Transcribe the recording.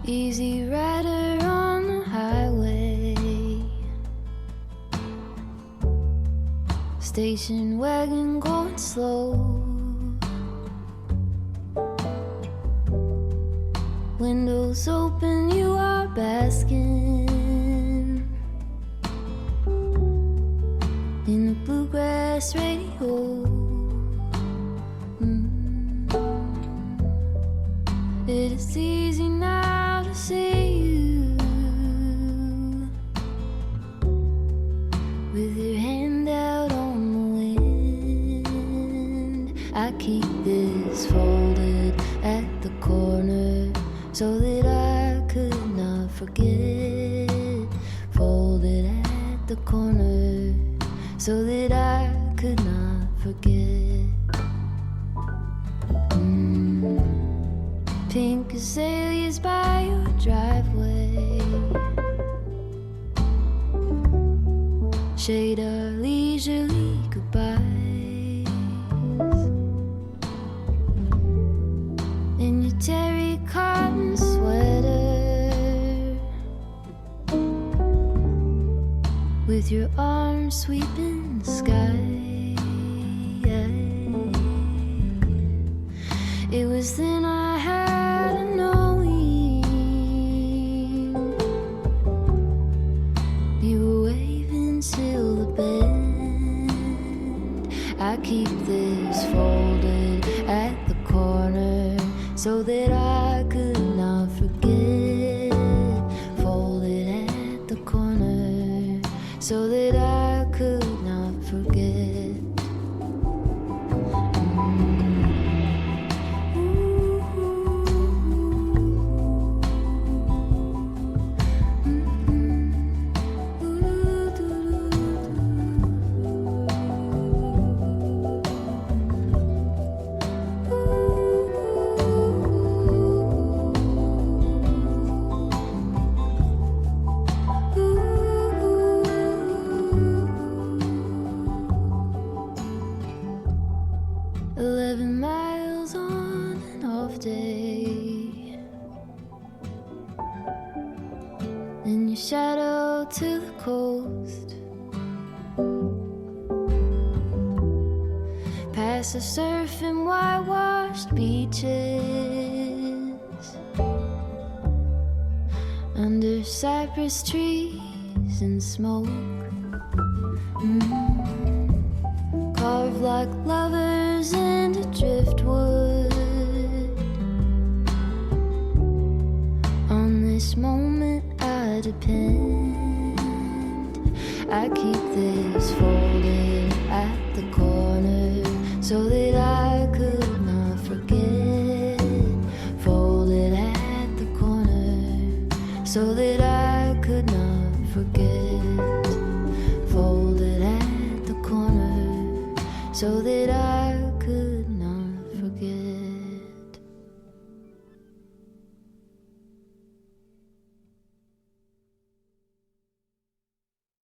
Easy rider on the highway, station wagon going slow, windows open, you are basking in the bluegrass radio. It is easy now to see you with your hand out on the wind. I keep this folded at the corner so that I could not forget. Folded at the corner so that I could not forget. Pink azaleas by your driveway shade our leisurely goodbyes. In your terry cotton sweater, with your arms sweeping the sky. It was then I had a knowing you were waving till the bend. I keep this folded at the corner so that I could not forget. Folded at the corner so that I could not forget. Shadow to the coast, past the surf and whitewashed beaches, under cypress trees and smoke, carved like lovers into driftwood. On this moment I depend. I keep this folded at the corner so that I could not forget. Folded at the corner so that